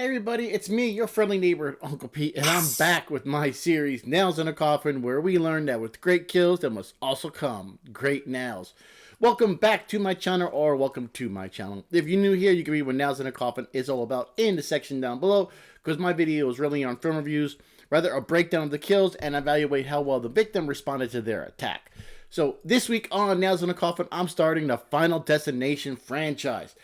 Hey everybody, it's me, your friendly neighbor, Uncle Pete, and I'm back with my series, Nails in a Coffin, where we learn that with great kills there must also come great nails. Welcome back to my channel, or welcome to my channel. If you're new here, you can read what Nails in a Coffin is all about in the section down below, because my video is really on film reviews, rather a breakdown of the kills, and evaluate how well the victim responded to their attack. So this week on Nails in a Coffin, I'm starting the Final Destination franchise.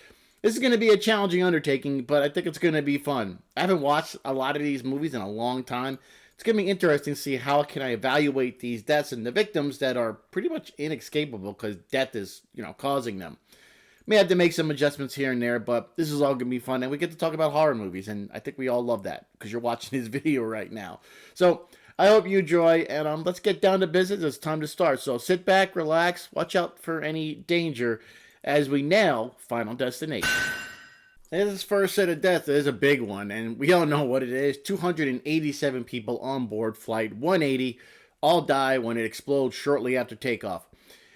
This is going to be a challenging undertaking, but I think it's going to be fun. I haven't watched a lot of these movies in a long time. It's going to be interesting to see how can I evaluate these deaths and the victims that are pretty much inescapable because death is, causing them. May have to make some adjustments here and there, but this is all going to be fun, and we get to talk about horror movies, and I think we all love that because you're watching this video right now. So I hope you enjoy, and let's get down to business. It's time to start. So sit back, relax, watch out for any danger as we nail Final Destination. This first set of deaths is a big one, and we all know what it is. 287 people on board Flight 180 all die when it explodes shortly after takeoff.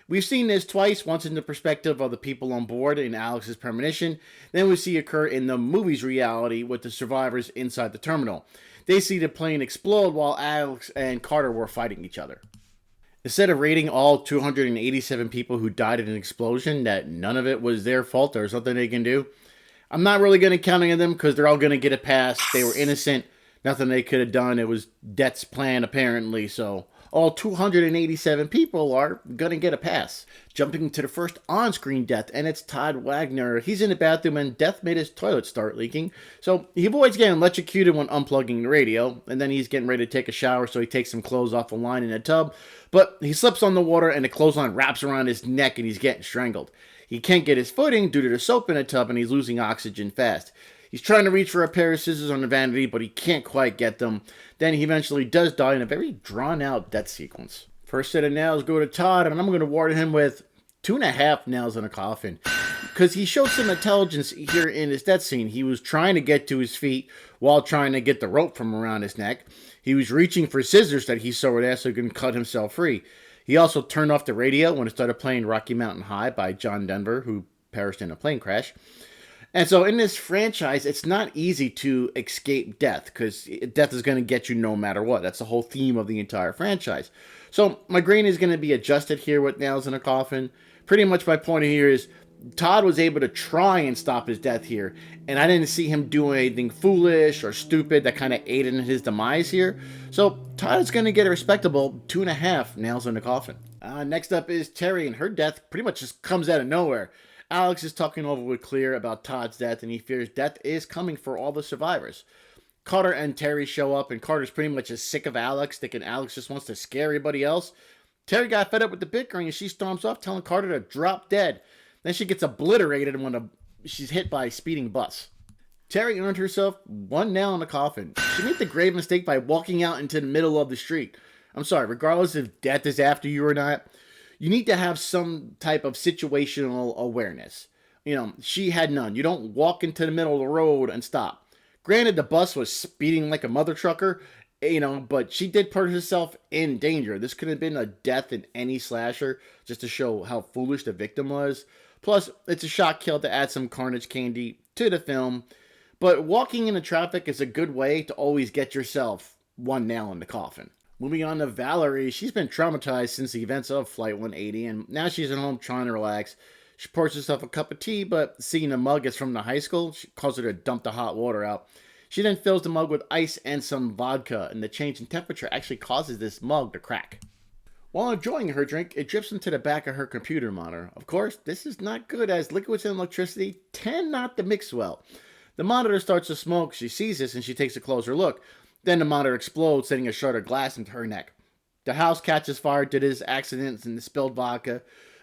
We've seen this twice, once in the perspective of the people on board in Alex's premonition, then we see occur in the movie's reality with the survivors inside the terminal. They see the plane explode while Alex and Carter were fighting each other. Instead of rating all 287 people who died in an explosion that none of it was their fault or something they can do, I'm not really going to count any of them because they're all going to get a pass. They were innocent. Nothing they could have done. It was death's plan, apparently. So all 287 people are going to get a pass. Jumping to the first on-screen death, and it's Todd Wagner. He's in the bathroom, and death made his toilet start leaking. So he avoids getting electrocuted when unplugging the radio, and then he's getting ready to take a shower, so he takes some clothes off a line in a tub. But he slips on the water, and the clothesline wraps around his neck, and he's getting strangled. He can't get his footing due to the soap in the tub, and he's losing oxygen fast. He's trying to reach for a pair of scissors on the vanity, but he can't quite get them. Then he eventually does die in a very drawn-out death sequence. First set of nails go to Todd, and I'm going to award him with 2.5 nails in a coffin. Because he showed some intelligence here in his death scene. He was trying to get to his feet while trying to get the rope from around his neck. He was reaching for scissors that he saw there so he could cut himself free. He also turned off the radio when it started playing Rocky Mountain High by John Denver, who perished in a plane crash. And so in this franchise, it's not easy to escape death because death is going to get you no matter what. That's the whole theme of the entire franchise. So my grain is going to be adjusted here with Nails in a Coffin. Pretty much my point here is Todd was able to try and stop his death here, and I didn't see him do anything foolish or stupid that kind of aided in his demise here. So Todd is going to get a respectable 2.5 nails in the coffin. Next up is Terry, and her death pretty much just comes out of nowhere. Alex is talking over with Clear about Todd's death, and he fears death is coming for all the survivors. Carter and Terry show up, and Carter's pretty much just sick of Alex, thinking Alex just wants to scare everybody else. Terry got fed up with the bickering, and she storms off, telling Carter to drop dead. Then she gets obliterated when she's hit by a speeding bus. Terry earned herself 1 nail in the coffin. She made the grave mistake by walking out into the middle of the street. I'm sorry, regardless if death is after you or not, you need to have some type of situational awareness. She had none. You don't walk into the middle of the road and stop. Granted, the bus was speeding like a mother trucker, but she did put herself in danger. This could have been a death in any slasher, just to show how foolish the victim was. Plus, it's a shock kill to add some carnage candy to the film. But walking into traffic is a good way to always get yourself 1 nail in the coffin. Moving on to Valerie, she's been traumatized since the events of Flight 180, and now she's at home trying to relax. She pours herself a cup of tea, but seeing the mug is from the high school, she calls her to dump the hot water out. She then fills the mug with ice and some vodka, and the change in temperature actually causes this mug to crack. While enjoying her drink, it drips into the back of her computer monitor. Of course, this is not good as liquids and electricity tend not to mix well. The monitor starts to smoke, she sees this, and she takes a closer look. Then the monitor explodes, sending a shard of glass into her neck. The house catches fire due to this accident and the spilled vodka.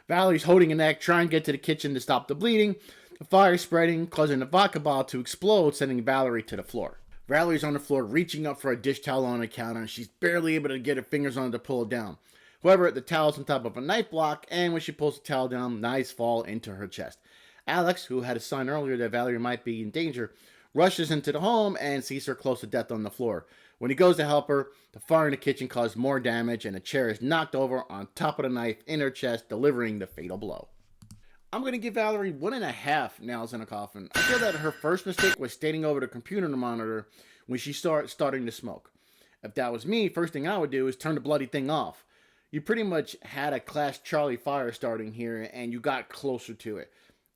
Valerie's holding a neck, trying to get to the kitchen to stop the bleeding. The fire is spreading, causing the vodka bottle to explode, sending Valerie to the floor. Valerie's on the floor, reaching up for a dish towel on the counter, and she's barely able to get her fingers on it to pull it down. However, the towel's on top of a knife block, and when she pulls the towel down, knives fall into her chest. Alex, who had a sign earlier that Valerie might be in danger, rushes into the home and sees her close to death on the floor. When he goes to help her, the fire in the kitchen caused more damage, and a chair is knocked over on top of the knife in her chest, delivering the fatal blow. I'm going to give Valerie 1.5 nails in a coffin. I feel that her first mistake was standing over the computer monitor when she starting to smoke. If that was me, first thing I would do is turn the bloody thing off. You pretty much had a Class Charlie fire starting here, and you got closer to it.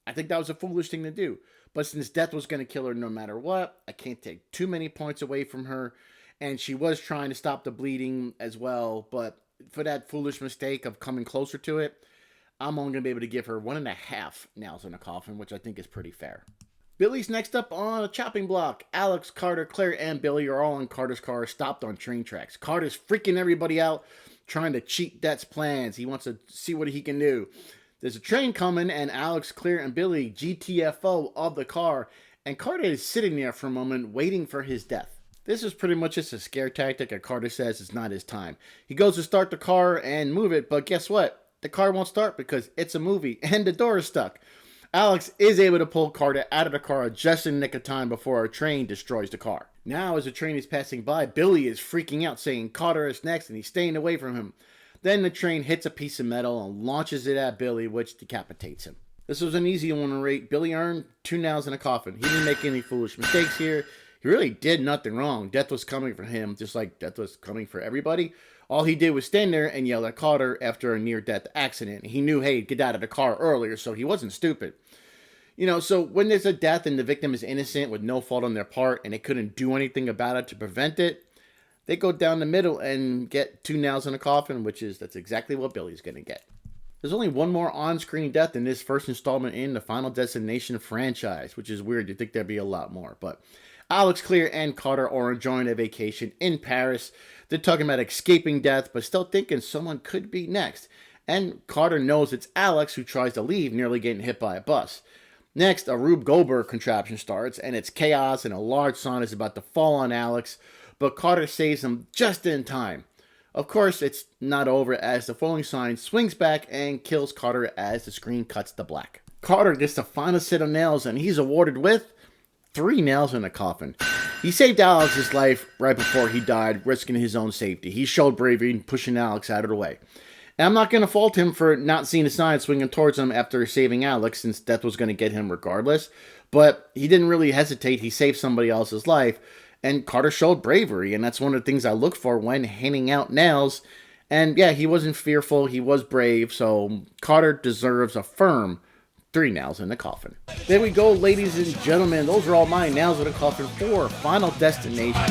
I think that was a foolish thing to do. But since death was going to kill her no matter what, I can't take too many points away from her. And she was trying to stop the bleeding as well. But for that foolish mistake of coming closer to it, I'm only going to be able to give her 1.5 nails in a coffin, which I think is pretty fair. Billy's next up on a chopping block. Alex, Carter, Claire, and Billy are all in Carter's car, stopped on train tracks. Carter's freaking everybody out, trying to cheat Death's plans. He wants to see what he can do. There's a train coming, and Alex, Claire, and Billy GTFO of the car, and Carter is sitting there for a moment, waiting for his death. This is pretty much just a scare tactic, and Carter says it's not his time. He goes to start the car and move it, but guess what? The car won't start because it's a movie and the door is stuck. Alex is able to pull Carter out of the car just in the nick of time before a train destroys the car. Now, as the train is passing by, Billy is freaking out, saying Carter is next and he's staying away from him. Then the train hits a piece of metal and launches it at Billy, which decapitates him. This was an easy one to rate. Billy earned 2 nails in a coffin. He didn't make any foolish mistakes here. He really did nothing wrong. Death was coming for him, just like death was coming for everybody. All he did was stand there and yell at Carter after a near-death accident. He knew, hey, get out of the car earlier, so he wasn't stupid. So when there's a death and the victim is innocent with no fault on their part and they couldn't do anything about it to prevent it, they go down the middle and get 2 nails in a coffin, that's exactly what Billy's going to get. There's only one more on-screen death in this first installment in the Final Destination franchise, which is weird. You'd think there'd be a lot more, but Alex, Claire, and Carter are enjoying a vacation in Paris. They're talking about escaping death, but still thinking someone could be next. And Carter knows it's Alex who tries to leave, nearly getting hit by a bus. Next, a Rube Goldberg contraption starts, and it's chaos, and a large sign is about to fall on Alex, but Carter saves him just in time. Of course, it's not over as the falling sign swings back and kills Carter as the screen cuts to black. Carter gets the final set of nails, and he's awarded with 3 nails in a coffin. He saved Alex's life right before he died, risking his own safety. He showed bravery in pushing Alex out of the way. And I'm not going to fault him for not seeing the sign swinging towards him after saving Alex, since death was going to get him regardless. But he didn't really hesitate. He saved somebody else's life. And Carter showed bravery, and that's one of the things I look for when handing out nails. And yeah, he wasn't fearful. He was brave. So Carter deserves a firm 3 nails in the coffin. There we go, ladies and gentlemen. Those are all my nails in the coffin for Final Destination.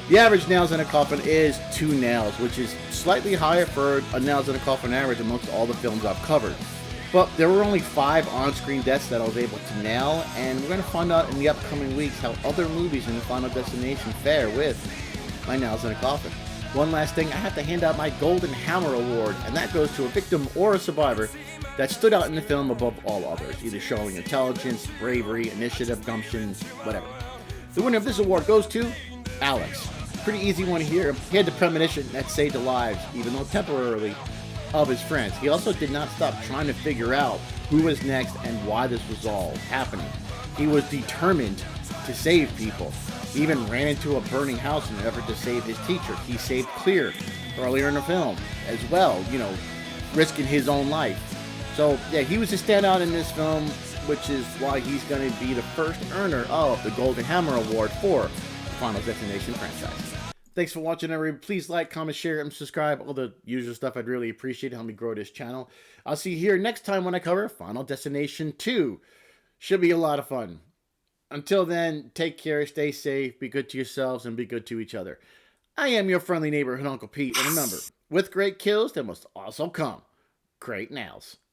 The average nails in a coffin is 2 nails, which is slightly higher for a nails in a coffin average amongst all the films I've covered. But there were only 5 on-screen deaths that I was able to nail, and we're going to find out in the upcoming weeks how other movies in the Final Destination fare with my nails in a coffin. One last thing, I have to hand out my Golden Hammer Award, and that goes to a victim or a survivor that stood out in the film above all others, either showing intelligence, bravery, initiative, gumption, whatever. The winner of this award goes to Alex. Pretty easy one here. He had the premonition that saved the lives, even though temporarily, of his friends. He also did not stop trying to figure out who was next and why this was all happening. He was determined to save people. He even ran into a burning house in an effort to save his teacher. He saved Claire earlier in the film as well, risking his own life. So yeah, he was a standout in this film, which is why he's going to be the first earner of the Golden Hammer Award for the Final Destination franchise. Thanks for watching, everybody. Please like, comment, share, and subscribe. All the usual stuff I'd really appreciate. Help me grow this channel. I'll see you here next time when I cover Final Destination 2. Should be a lot of fun. Until then, take care, stay safe, be good to yourselves, and be good to each other. I am your friendly neighborhood Uncle Pete. And remember, with great kills, there must also come great nails.